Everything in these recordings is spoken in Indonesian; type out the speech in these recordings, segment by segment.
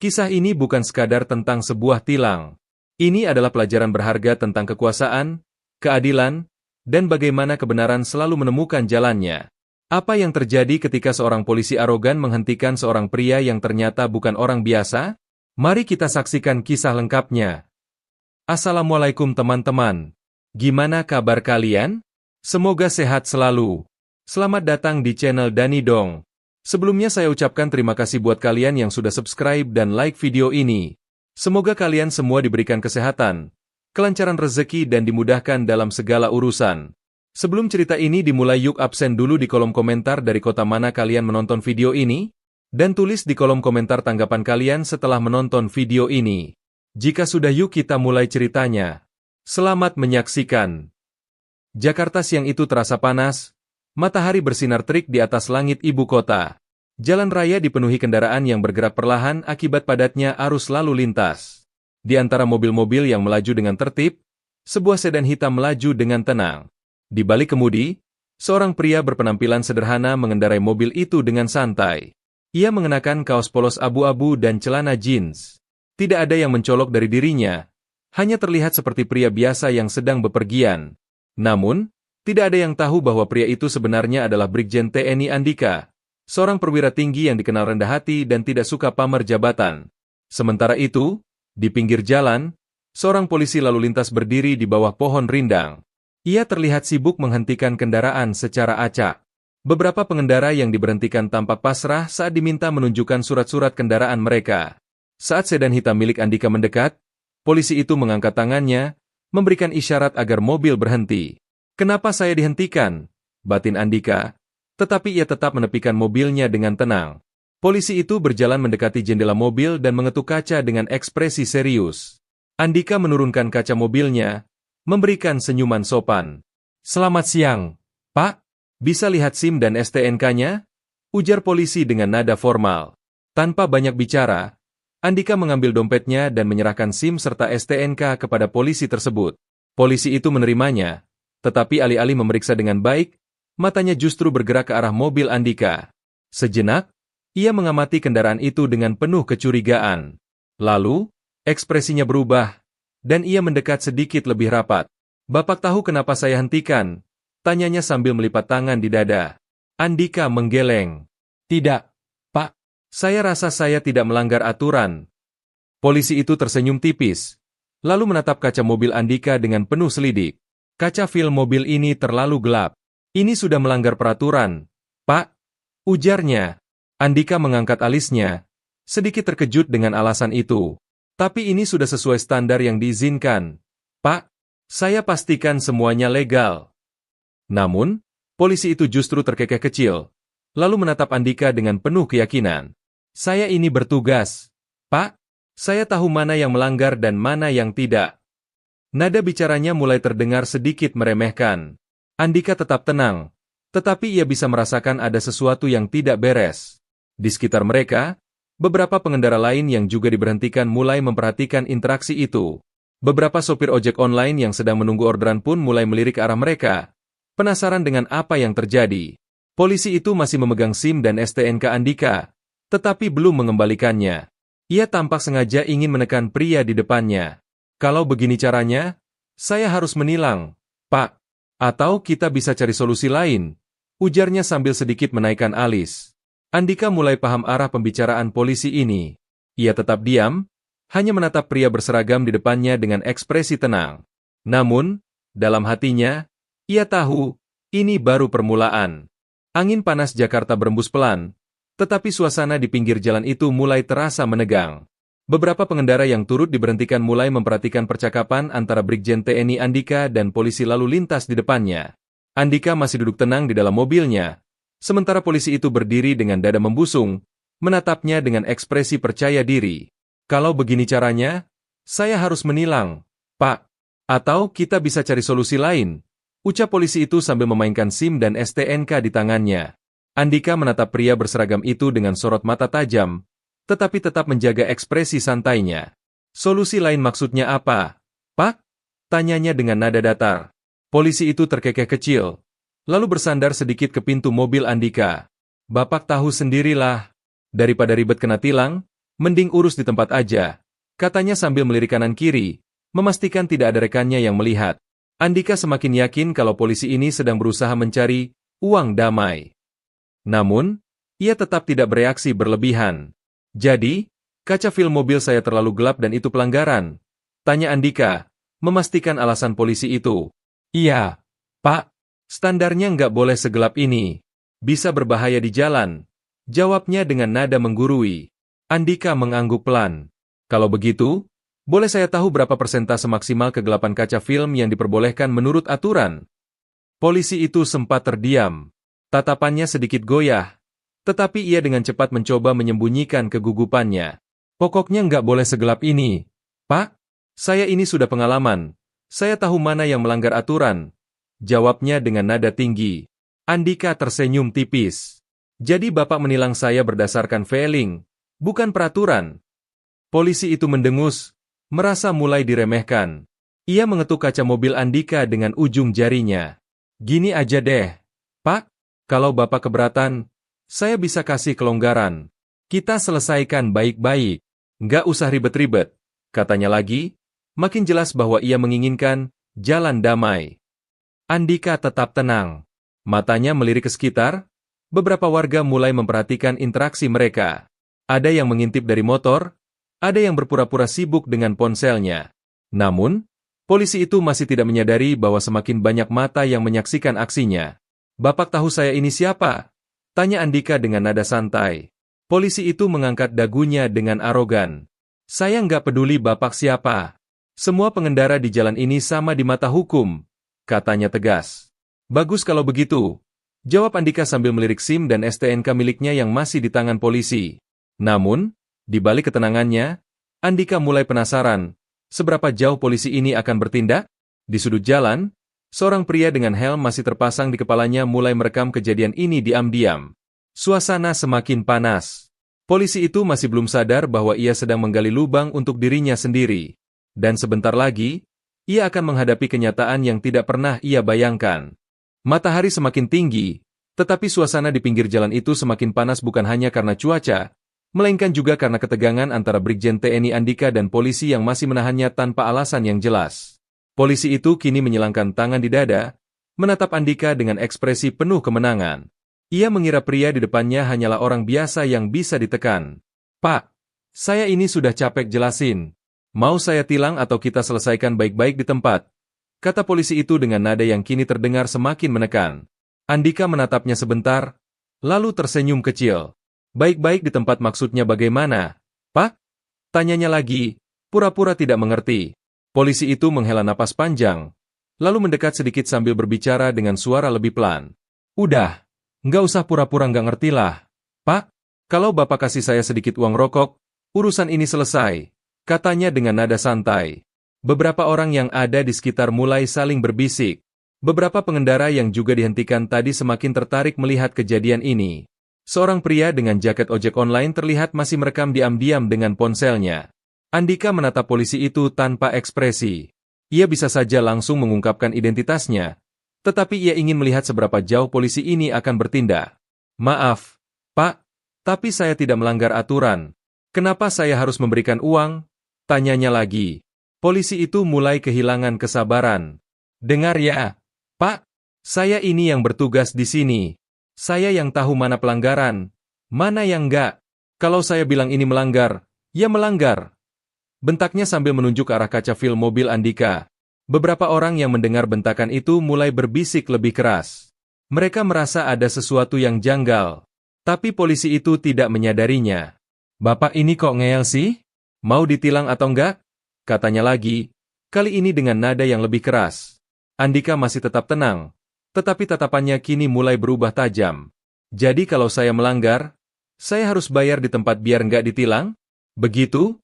Kisah ini bukan sekadar tentang sebuah tilang. Ini adalah pelajaran berharga tentang kekuasaan, keadilan, dan bagaimana kebenaran selalu menemukan jalannya. Apa yang terjadi ketika seorang polisi arogan menghentikan seorang pria yang ternyata bukan orang biasa? Mari kita saksikan kisah lengkapnya. Assalamualaikum teman-teman. Gimana kabar kalian? Semoga sehat selalu. Selamat datang di channel Dani Dong. Sebelumnya saya ucapkan terima kasih buat kalian yang sudah subscribe dan like video ini. Semoga kalian semua diberikan kesehatan, kelancaran rezeki dan dimudahkan dalam segala urusan. Sebelum cerita ini dimulai, yuk absen dulu di kolom komentar dari kota mana kalian menonton video ini, dan tulis di kolom komentar tanggapan kalian setelah menonton video ini. Jika sudah, yuk kita mulai ceritanya. Selamat menyaksikan. Jakarta siang itu terasa panas. Matahari bersinar terik di atas langit ibu kota. Jalan raya dipenuhi kendaraan yang bergerak perlahan akibat padatnya arus lalu lintas. Di antara mobil-mobil yang melaju dengan tertib, sebuah sedan hitam melaju dengan tenang. Di balik kemudi, seorang pria berpenampilan sederhana mengendarai mobil itu dengan santai. Ia mengenakan kaos polos abu-abu dan celana jeans. Tidak ada yang mencolok dari dirinya, hanya terlihat seperti pria biasa yang sedang bepergian. Namun, tidak ada yang tahu bahwa pria itu sebenarnya adalah Brigjen TNI Andika, seorang perwira tinggi yang dikenal rendah hati dan tidak suka pamer jabatan. Sementara itu, di pinggir jalan, seorang polisi lalu lintas berdiri di bawah pohon rindang. Ia terlihat sibuk menghentikan kendaraan secara acak. Beberapa pengendara yang diberhentikan tampak pasrah saat diminta menunjukkan surat-surat kendaraan mereka. Saat sedan hitam milik Andika mendekat, polisi itu mengangkat tangannya, memberikan isyarat agar mobil berhenti. "Kenapa saya dihentikan?" batin Andika, tetapi ia tetap menepikan mobilnya dengan tenang. Polisi itu berjalan mendekati jendela mobil dan mengetuk kaca dengan ekspresi serius. Andika menurunkan kaca mobilnya, memberikan senyuman sopan. "Selamat siang, Pak. Bisa lihat SIM dan STNK-nya?" ujar polisi dengan nada formal. Tanpa banyak bicara, Andika mengambil dompetnya dan menyerahkan SIM serta STNK kepada polisi tersebut. Polisi itu menerimanya, tetapi alih-alih memeriksa dengan baik, matanya justru bergerak ke arah mobil Andika. Sejenak, ia mengamati kendaraan itu dengan penuh kecurigaan. Lalu, ekspresinya berubah, dan ia mendekat sedikit lebih rapat. "Bapak tahu kenapa saya hentikan?" tanyanya sambil melipat tangan di dada. Andika menggeleng. "Tidak, Pak. Saya rasa saya tidak melanggar aturan." Polisi itu tersenyum tipis, lalu menatap kaca mobil Andika dengan penuh selidik. "Kaca film mobil ini terlalu gelap. Ini sudah melanggar peraturan, Pak," ujarnya. Andika mengangkat alisnya, sedikit terkejut dengan alasan itu. "Tapi ini sudah sesuai standar yang diizinkan, Pak. Saya pastikan semuanya legal." Namun, polisi itu justru terkekeh kecil, lalu menatap Andika dengan penuh keyakinan. "Saya ini bertugas, Pak. Saya tahu mana yang melanggar dan mana yang tidak." Nada bicaranya mulai terdengar sedikit meremehkan. Andika tetap tenang, tetapi ia bisa merasakan ada sesuatu yang tidak beres. Di sekitar mereka, beberapa pengendara lain yang juga diberhentikan mulai memperhatikan interaksi itu. Beberapa sopir ojek online yang sedang menunggu orderan pun mulai melirik ke arah mereka, penasaran dengan apa yang terjadi. Polisi itu masih memegang SIM dan STNK Andika, tetapi belum mengembalikannya. Ia tampak sengaja ingin menekan pria di depannya. "Kalau begini caranya, saya harus menilang, Pak. Atau kita bisa cari solusi lain," ujarnya sambil sedikit menaikkan alis. Andika mulai paham arah pembicaraan polisi ini. Ia tetap diam, hanya menatap pria berseragam di depannya dengan ekspresi tenang. Namun, dalam hatinya, ia tahu, ini baru permulaan. Angin panas Jakarta berembus pelan, tetapi suasana di pinggir jalan itu mulai terasa menegang. Beberapa pengendara yang turut diberhentikan mulai memperhatikan percakapan antara Brigjen TNI Andika dan polisi lalu lintas di depannya. Andika masih duduk tenang di dalam mobilnya, sementara polisi itu berdiri dengan dada membusung, menatapnya dengan ekspresi percaya diri. "Kalau begini caranya, saya harus menilang, Pak. Atau kita bisa cari solusi lain," ucap polisi itu sambil memainkan SIM dan STNK di tangannya. Andika menatap pria berseragam itu dengan sorot mata tajam, tetapi tetap menjaga ekspresi santainya. "Solusi lain maksudnya apa, Pak?" tanyanya dengan nada datar. Polisi itu terkekeh kecil, lalu bersandar sedikit ke pintu mobil Andika. "Bapak tahu sendirilah, daripada ribet kena tilang, Mending urus di tempat aja, katanya sambil melirik kanan-kiri, memastikan tidak ada rekannya yang melihat. Andika semakin yakin kalau polisi ini sedang berusaha mencari uang damai. Namun, ia tetap tidak bereaksi berlebihan. Jadi, kaca film mobil saya terlalu gelap dan itu pelanggaran? Tanya Andika, memastikan alasan polisi itu. Iya, Pak. Standarnya nggak boleh segelap ini. Bisa berbahaya di jalan. Jawabnya dengan nada menggurui. Andika mengangguk pelan. Kalau begitu, boleh saya tahu berapa persentase maksimal kegelapan kaca film yang diperbolehkan menurut aturan? Polisi itu sempat terdiam. Tatapannya sedikit goyah. Tetapi ia dengan cepat mencoba menyembunyikan kegugupannya. Pokoknya nggak boleh segelap ini. Pak, saya ini sudah pengalaman. Saya tahu mana yang melanggar aturan. Jawabnya dengan nada tinggi. Andika tersenyum tipis. Jadi Bapak menilang saya berdasarkan feeling, bukan peraturan. Polisi itu mendengus, merasa mulai diremehkan. Ia mengetuk kaca mobil Andika dengan ujung jarinya. Gini aja deh, Pak, kalau Bapak keberatan, saya bisa kasih kelonggaran. Kita selesaikan baik-baik. Nggak usah ribet-ribet, katanya lagi, makin jelas bahwa ia menginginkan jalan damai. Andika tetap tenang. Matanya melirik ke sekitar, beberapa warga mulai memperhatikan interaksi mereka. Ada yang mengintip dari motor, ada yang berpura-pura sibuk dengan ponselnya. Namun, polisi itu masih tidak menyadari bahwa semakin banyak mata yang menyaksikan aksinya. Bapak tahu saya ini siapa? Tanya Andika dengan nada santai. Polisi itu mengangkat dagunya dengan arogan. Saya nggak peduli Bapak siapa. Semua pengendara di jalan ini sama di mata hukum, katanya tegas. Bagus kalau begitu, jawab Andika sambil melirik SIM dan STNK miliknya yang masih di tangan polisi. Namun, di balik ketenangannya, Andika mulai penasaran, seberapa jauh polisi ini akan bertindak? Di sudut jalan, seorang pria dengan helm masih terpasang di kepalanya mulai merekam kejadian ini diam-diam. Suasana semakin panas. Polisi itu masih belum sadar bahwa ia sedang menggali lubang untuk dirinya sendiri. Dan sebentar lagi, ia akan menghadapi kenyataan yang tidak pernah ia bayangkan. Matahari semakin tinggi, tetapi suasana di pinggir jalan itu semakin panas bukan hanya karena cuaca, melainkan juga karena ketegangan antara Brigjen TNI Andika dan polisi yang masih menahannya tanpa alasan yang jelas. Polisi itu kini menyilangkan tangan di dada, menatap Andika dengan ekspresi penuh kemenangan. Ia mengira pria di depannya hanyalah orang biasa yang bisa ditekan. Pak, saya ini sudah capek jelasin. Mau saya tilang atau kita selesaikan baik-baik di tempat? Kata polisi itu dengan nada yang kini terdengar semakin menekan. Andika menatapnya sebentar, lalu tersenyum kecil. Baik-baik di tempat maksudnya bagaimana, Pak? Tanyanya lagi, pura-pura tidak mengerti. Polisi itu menghela napas panjang, lalu mendekat sedikit sambil berbicara dengan suara lebih pelan. Udah, nggak usah pura-pura nggak ngerti lah. Pak, kalau Bapak kasih saya sedikit uang rokok, urusan ini selesai, katanya dengan nada santai. Beberapa orang yang ada di sekitar mulai saling berbisik. Beberapa pengendara yang juga dihentikan tadi semakin tertarik melihat kejadian ini. Seorang pria dengan jaket ojek online terlihat masih merekam diam-diam dengan ponselnya. Andika menatap polisi itu tanpa ekspresi. Ia bisa saja langsung mengungkapkan identitasnya, tetapi ia ingin melihat seberapa jauh polisi ini akan bertindak. Maaf, Pak, tapi saya tidak melanggar aturan. Kenapa saya harus memberikan uang? Tanyanya lagi. Polisi itu mulai kehilangan kesabaran. Dengar ya, Pak, saya ini yang bertugas di sini. Saya yang tahu mana pelanggaran, mana yang enggak. Kalau saya bilang ini melanggar, ya melanggar. Bentaknya sambil menunjuk ke arah kaca film mobil Andika. Beberapa orang yang mendengar bentakan itu mulai berbisik lebih keras. Mereka merasa ada sesuatu yang janggal. Tapi polisi itu tidak menyadarinya. Bapak ini kok ngeyel sih? Mau ditilang atau enggak? Katanya lagi, kali ini dengan nada yang lebih keras. Andika masih tetap tenang, tetapi tatapannya kini mulai berubah tajam. Jadi kalau saya melanggar, saya harus bayar di tempat biar nggak ditilang? Begitu?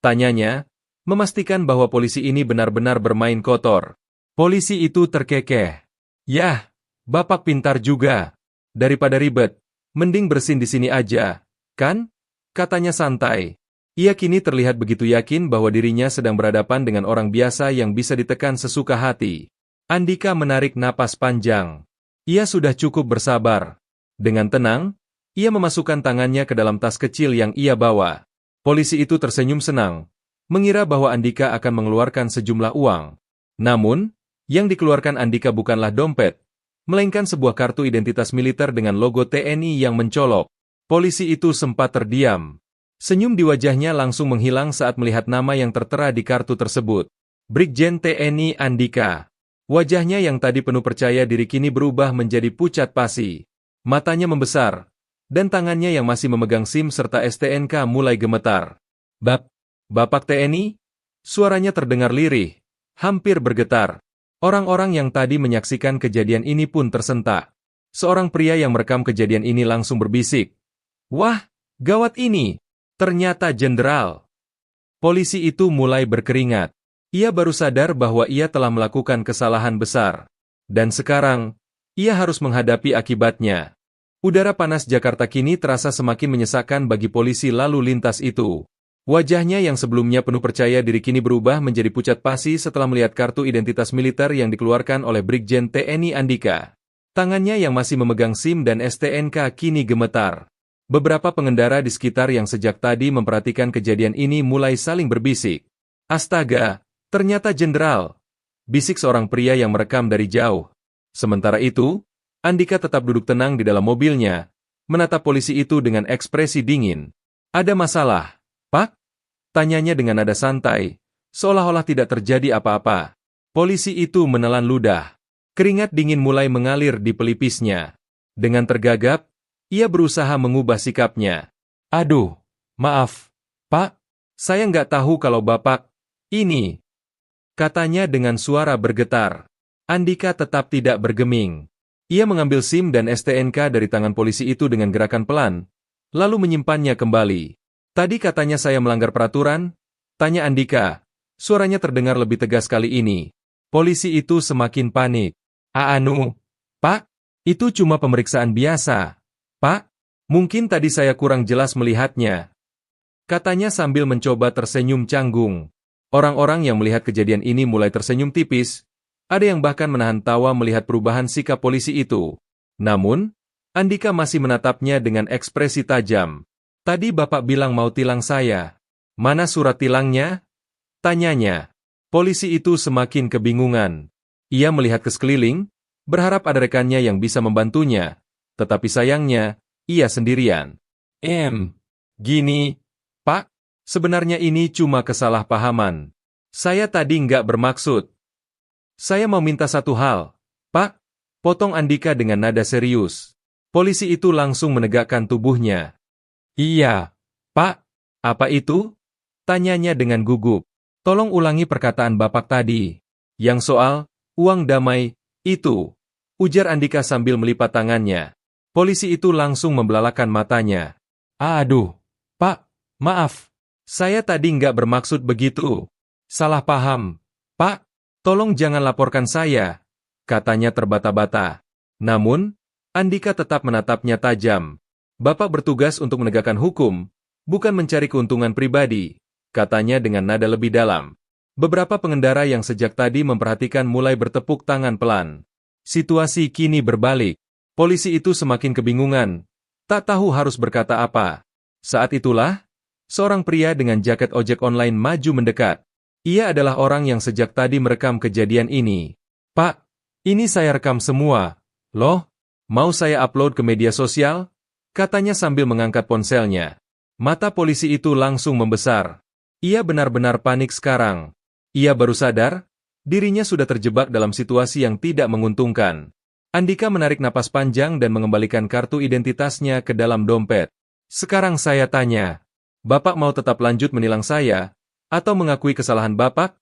Tanyanya, memastikan bahwa polisi ini benar-benar bermain kotor. Polisi itu terkekeh. Yah, Bapak pintar juga. Daripada ribet, mending bersin di sini aja, kan? Katanya santai. Ia kini terlihat begitu yakin bahwa dirinya sedang berhadapan dengan orang biasa yang bisa ditekan sesuka hati. Andika menarik napas panjang. Ia sudah cukup bersabar. Dengan tenang, ia memasukkan tangannya ke dalam tas kecil yang ia bawa. Polisi itu tersenyum senang, mengira bahwa Andika akan mengeluarkan sejumlah uang. Namun, yang dikeluarkan Andika bukanlah dompet, melainkan sebuah kartu identitas militer dengan logo TNI yang mencolok. Polisi itu sempat terdiam. Senyum di wajahnya langsung menghilang saat melihat nama yang tertera di kartu tersebut. Brigjen TNI Andika. Wajahnya yang tadi penuh percaya diri kini berubah menjadi pucat pasi. Matanya membesar, dan tangannya yang masih memegang SIM serta STNK mulai gemetar. Bapak TNI? Suaranya terdengar lirih, hampir bergetar. Orang-orang yang tadi menyaksikan kejadian ini pun tersentak. Seorang pria yang merekam kejadian ini langsung berbisik. Wah, gawat ini! Ternyata jenderal. Polisi itu mulai berkeringat. Ia baru sadar bahwa ia telah melakukan kesalahan besar. Dan sekarang, ia harus menghadapi akibatnya. Udara panas Jakarta kini terasa semakin menyesakkan bagi polisi lalu lintas itu. Wajahnya yang sebelumnya penuh percaya diri kini berubah menjadi pucat pasi setelah melihat kartu identitas militer yang dikeluarkan oleh Brigjen TNI Andika. Tangannya yang masih memegang SIM dan STNK kini gemetar. Beberapa pengendara di sekitar yang sejak tadi memperhatikan kejadian ini mulai saling berbisik. Astaga, ternyata jenderal! Bisik seorang pria yang merekam dari jauh. Sementara itu, Andika tetap duduk tenang di dalam mobilnya, menatap polisi itu dengan ekspresi dingin. Ada masalah, Pak? Tanyanya dengan nada santai, seolah-olah tidak terjadi apa-apa. Polisi itu menelan ludah. Keringat dingin mulai mengalir di pelipisnya. Dengan tergagap, ia berusaha mengubah sikapnya. Aduh, maaf, Pak. Saya nggak tahu kalau Bapak ini. Katanya dengan suara bergetar. Andika tetap tidak bergeming. Ia mengambil SIM dan STNK dari tangan polisi itu dengan gerakan pelan, lalu menyimpannya kembali. Tadi katanya saya melanggar peraturan? Tanya Andika. Suaranya terdengar lebih tegas kali ini. Polisi itu semakin panik. Pak, itu cuma pemeriksaan biasa. Pak, mungkin tadi saya kurang jelas melihatnya. Katanya sambil mencoba tersenyum canggung. Orang-orang yang melihat kejadian ini mulai tersenyum tipis. Ada yang bahkan menahan tawa melihat perubahan sikap polisi itu. Namun, Andika masih menatapnya dengan ekspresi tajam. Tadi Bapak bilang mau tilang saya. Mana surat tilangnya? Tanyanya. Polisi itu semakin kebingungan. Ia melihat ke sekeliling, berharap ada rekannya yang bisa membantunya. Tetapi sayangnya, ia sendirian. Gini, Pak, sebenarnya ini cuma kesalahpahaman. Saya tadi nggak bermaksud. Saya mau minta satu hal, Pak, potong Andika dengan nada serius. Polisi itu langsung menegakkan tubuhnya. Iya, Pak, apa itu? Tanyanya dengan gugup. Tolong ulangi perkataan Bapak tadi. Yang soal, uang damai, itu. Ujar Andika sambil melipat tangannya. Polisi itu langsung membelalakan matanya. Aduh, Pak, maaf. Saya tadi nggak bermaksud begitu. Salah paham, Pak. Tolong jangan laporkan saya, katanya terbata-bata. Namun, Andika tetap menatapnya tajam. Bapak bertugas untuk menegakkan hukum, bukan mencari keuntungan pribadi, katanya dengan nada lebih dalam. Beberapa pengendara yang sejak tadi memperhatikan mulai bertepuk tangan pelan. Situasi kini berbalik. Polisi itu semakin kebingungan, tak tahu harus berkata apa. Saat itulah, seorang pria dengan jaket ojek online maju mendekat. Ia adalah orang yang sejak tadi merekam kejadian ini. Pak, ini saya rekam semua. Loh, mau saya upload ke media sosial? Katanya sambil mengangkat ponselnya. Mata polisi itu langsung membesar. Ia benar-benar panik sekarang. Ia baru sadar, dirinya sudah terjebak dalam situasi yang tidak menguntungkan. Andika menarik napas panjang dan mengembalikan kartu identitasnya ke dalam dompet. Sekarang saya tanya, Bapak mau tetap lanjut menilang saya? Atau mengakui kesalahan Bapak?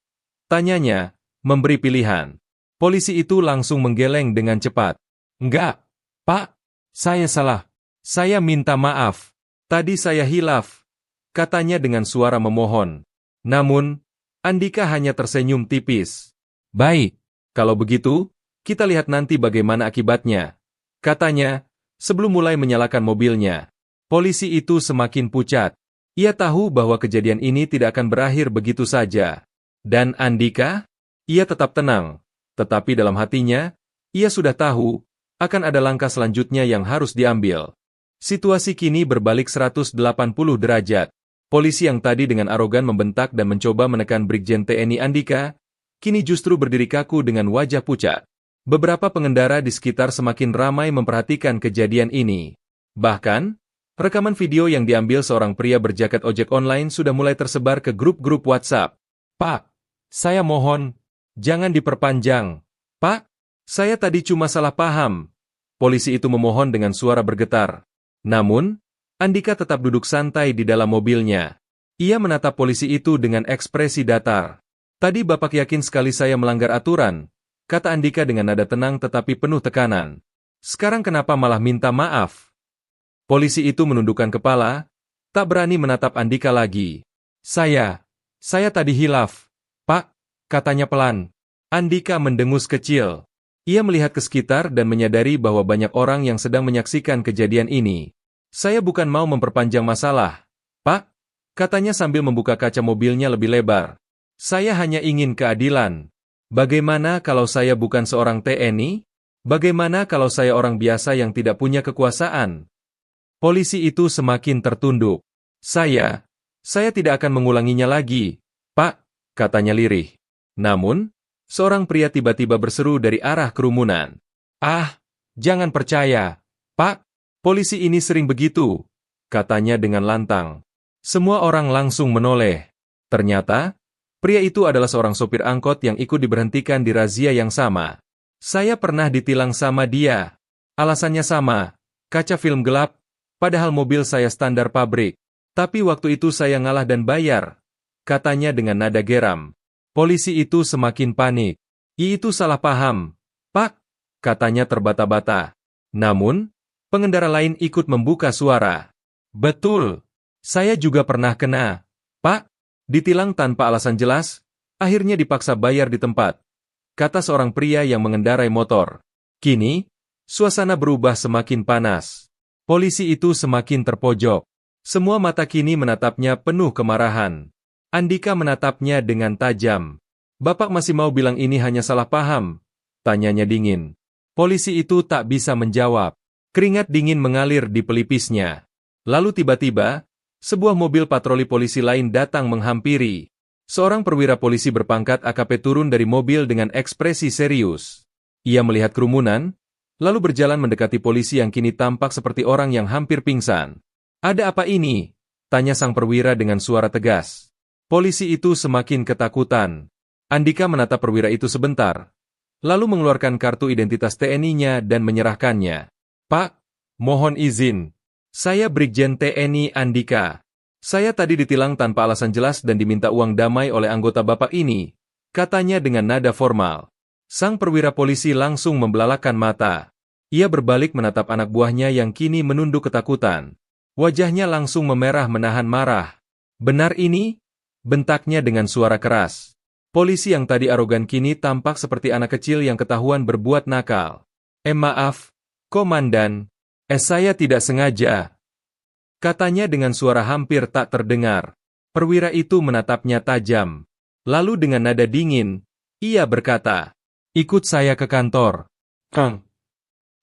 Tanyanya, memberi pilihan. Polisi itu langsung menggeleng dengan cepat. Enggak, Pak, saya salah. Saya minta maaf. Tadi saya hilaf. Katanya dengan suara memohon. Namun, Andika hanya tersenyum tipis. Baik, kalau begitu, kita lihat nanti bagaimana akibatnya. Katanya, sebelum mulai menyalakan mobilnya. Polisi itu semakin pucat. Ia tahu bahwa kejadian ini tidak akan berakhir begitu saja. Dan Andika? Ia tetap tenang. Tetapi dalam hatinya, ia sudah tahu, akan ada langkah selanjutnya yang harus diambil. Situasi kini berbalik 180 derajat. Polisi yang tadi dengan arogan membentak dan mencoba menekan Brigjen TNI Andika, kini justru berdiri kaku dengan wajah pucat. Beberapa pengendara di sekitar semakin ramai memperhatikan kejadian ini. Bahkan, rekaman video yang diambil seorang pria berjaket ojek online sudah mulai tersebar ke grup-grup WhatsApp. "Pak, saya mohon, jangan diperpanjang. Pak, saya tadi cuma salah paham." Polisi itu memohon dengan suara bergetar. Namun, Andika tetap duduk santai di dalam mobilnya. Ia menatap polisi itu dengan ekspresi datar. "Tadi Bapak yakin sekali saya melanggar aturan," kata Andika dengan nada tenang tetapi penuh tekanan. "Sekarang kenapa malah minta maaf?" Polisi itu menundukkan kepala, tak berani menatap Andika lagi. Saya tadi hilaf, Pak," katanya pelan. Andika mendengus kecil. Ia melihat ke sekitar dan menyadari bahwa banyak orang yang sedang menyaksikan kejadian ini. "Saya bukan mau memperpanjang masalah, Pak," katanya sambil membuka kaca mobilnya lebih lebar. "Saya hanya ingin keadilan. Bagaimana kalau saya bukan seorang TNI? Bagaimana kalau saya orang biasa yang tidak punya kekuasaan?" Polisi itu semakin tertunduk. Saya tidak akan mengulanginya lagi, Pak," katanya lirih. Namun, seorang pria tiba-tiba berseru dari arah kerumunan. "Ah, jangan percaya, Pak. Polisi ini sering begitu," katanya dengan lantang. Semua orang langsung menoleh. Ternyata, pria itu adalah seorang sopir angkot yang ikut diberhentikan di razia yang sama. "Saya pernah ditilang sama dia. Alasannya sama, kaca film gelap, padahal mobil saya standar pabrik. Tapi waktu itu saya ngalah dan bayar," katanya dengan nada geram. Polisi itu semakin panik. "Itu salah paham, Pak," katanya terbata-bata. Namun, pengendara lain ikut membuka suara. "Betul, saya juga pernah kena, Pak. Ditilang tanpa alasan jelas, akhirnya dipaksa bayar di tempat," kata seorang pria yang mengendarai motor. Kini, suasana berubah semakin panas. Polisi itu semakin terpojok. Semua mata kini menatapnya penuh kemarahan. Andika menatapnya dengan tajam. "Bapak masih mau bilang ini hanya salah paham?" tanyanya dingin. Polisi itu tak bisa menjawab. Keringat dingin mengalir di pelipisnya. Lalu tiba-tiba, sebuah mobil patroli polisi lain datang menghampiri. Seorang perwira polisi berpangkat AKP turun dari mobil dengan ekspresi serius. Ia melihat kerumunan, lalu berjalan mendekati polisi yang kini tampak seperti orang yang hampir pingsan. "Ada apa ini?" tanya sang perwira dengan suara tegas. Polisi itu semakin ketakutan. Andika menatap perwira itu sebentar, lalu mengeluarkan kartu identitas TNI-nya dan menyerahkannya. "Pak, mohon izin. Saya Brigjen TNI Andika. Saya tadi ditilang tanpa alasan jelas dan diminta uang damai oleh anggota Bapak ini," katanya dengan nada formal. Sang perwira polisi langsung membelalakan mata. Ia berbalik menatap anak buahnya yang kini menunduk ketakutan. Wajahnya langsung memerah menahan marah. "Benar ini?" bentaknya dengan suara keras. Polisi yang tadi arogan kini tampak seperti anak kecil yang ketahuan berbuat nakal. Maaf, Komandan. Saya tidak sengaja," katanya dengan suara hampir tak terdengar. Perwira itu menatapnya tajam. Lalu dengan nada dingin, ia berkata, "Ikut saya ke kantor."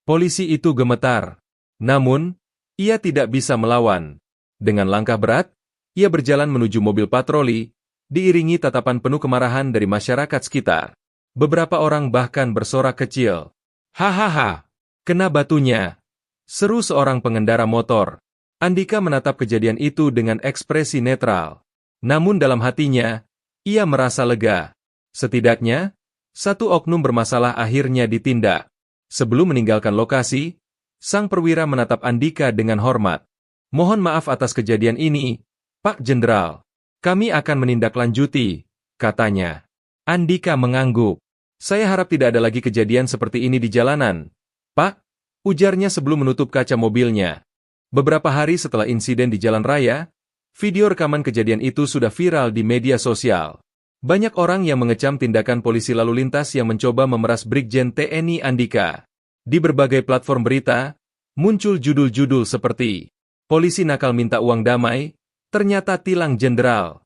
Polisi itu gemetar. Namun, ia tidak bisa melawan. Dengan langkah berat, ia berjalan menuju mobil patroli, diiringi tatapan penuh kemarahan dari masyarakat sekitar. Beberapa orang bahkan bersorak kecil. "Hahaha, kena batunya," seru seorang pengendara motor. Andika menatap kejadian itu dengan ekspresi netral. Namun dalam hatinya, ia merasa lega. Setidaknya, satu oknum bermasalah akhirnya ditindak. Sebelum meninggalkan lokasi, sang perwira menatap Andika dengan hormat. "Mohon maaf atas kejadian ini, Pak Jenderal. Kami akan menindaklanjuti," katanya. Andika mengangguk. "Saya harap tidak ada lagi kejadian seperti ini di jalanan, Pak," ujarnya sebelum menutup kaca mobilnya. Beberapa hari setelah insiden di jalan raya, video rekaman kejadian itu sudah viral di media sosial. Banyak orang yang mengecam tindakan polisi lalu lintas yang mencoba memeras Brigjen TNI Andika. Di berbagai platform berita, muncul judul-judul seperti, "Polisi nakal minta uang damai, ternyata tilang jenderal."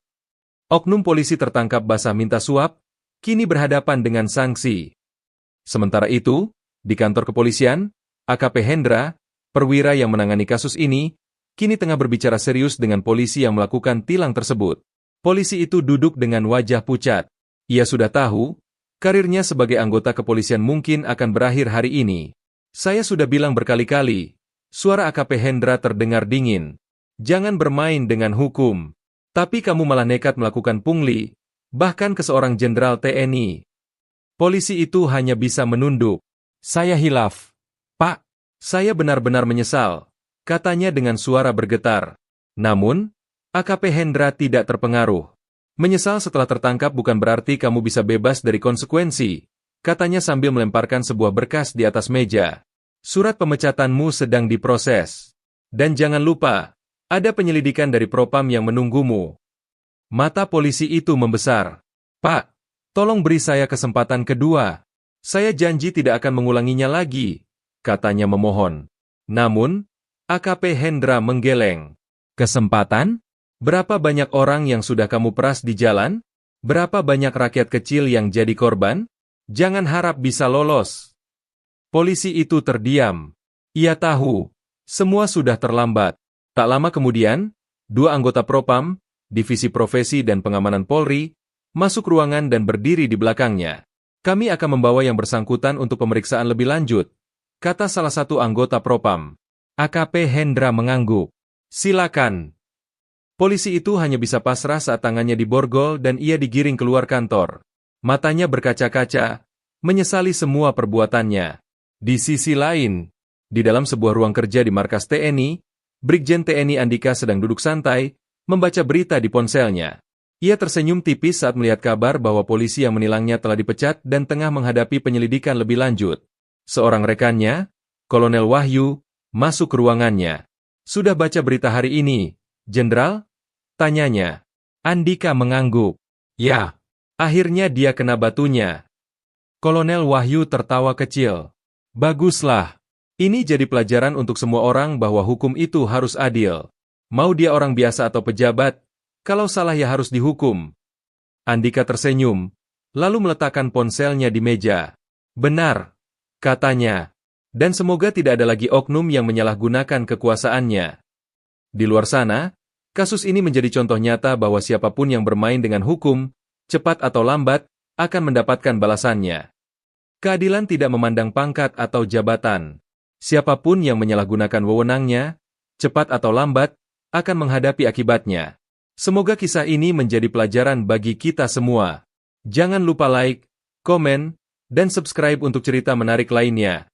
Oknum polisi tertangkap basah minta suap, kini berhadapan dengan sanksi. Sementara itu, di kantor kepolisian, AKP Hendra, perwira yang menangani kasus ini, kini tengah berbicara serius dengan polisi yang melakukan tilang tersebut. Polisi itu duduk dengan wajah pucat. Ia sudah tahu, karirnya sebagai anggota kepolisian mungkin akan berakhir hari ini. Saya sudah bilang berkali-kali, suara AKP Hendra terdengar dingin. Jangan bermain dengan hukum. Tapi kamu malah nekat melakukan pungli, bahkan ke seorang jenderal TNI. Polisi itu hanya bisa menunduk. Saya hilaf. Pak, saya benar-benar menyesal, katanya dengan suara bergetar. Namun, AKP Hendra tidak terpengaruh. Menyesal setelah tertangkap bukan berarti kamu bisa bebas dari konsekuensi, katanya sambil melemparkan sebuah berkas di atas meja. Surat pemecatanmu sedang diproses. Dan jangan lupa, ada penyelidikan dari Propam yang menunggumu. Mata polisi itu membesar. Pak, tolong beri saya kesempatan kedua. Saya janji tidak akan mengulanginya lagi, katanya memohon. Namun, AKP Hendra menggeleng. Kesempatan? Berapa banyak orang yang sudah kamu peras di jalan? Berapa banyak rakyat kecil yang jadi korban? Jangan harap bisa lolos. Polisi itu terdiam. Ia tahu, semua sudah terlambat. Tak lama kemudian, dua anggota Propam, Divisi Profesi dan Pengamanan Polri, masuk ruangan dan berdiri di belakangnya. Kami akan membawa yang bersangkutan untuk pemeriksaan lebih lanjut, kata salah satu anggota Propam. AKP Hendra mengangguk. Silakan. Polisi itu hanya bisa pasrah saat tangannya diborgol dan ia digiring keluar kantor. Matanya berkaca-kaca, menyesali semua perbuatannya. Di sisi lain, di dalam sebuah ruang kerja di markas TNI, Brigjen TNI Andika sedang duduk santai, membaca berita di ponselnya. Ia tersenyum tipis saat melihat kabar bahwa polisi yang menilangnya telah dipecat dan tengah menghadapi penyelidikan lebih lanjut. Seorang rekannya, Kolonel Wahyu, masuk ke ruangannya. Sudah baca berita hari ini, Jenderal? Tanyanya. Andika mengangguk. Ya. Akhirnya dia kena batunya. Kolonel Wahyu tertawa kecil. Baguslah. Ini jadi pelajaran untuk semua orang bahwa hukum itu harus adil. Mau dia orang biasa atau pejabat, kalau salah ya harus dihukum. Andika tersenyum, lalu meletakkan ponselnya di meja. Benar, katanya. Dan semoga tidak ada lagi oknum yang menyalahgunakan kekuasaannya. Di luar sana, kasus ini menjadi contoh nyata bahwa siapapun yang bermain dengan hukum, cepat atau lambat, akan mendapatkan balasannya. Keadilan tidak memandang pangkat atau jabatan. Siapapun yang menyalahgunakan wewenangnya, cepat atau lambat, akan menghadapi akibatnya. Semoga kisah ini menjadi pelajaran bagi kita semua. Jangan lupa like, komen, dan subscribe untuk cerita menarik lainnya.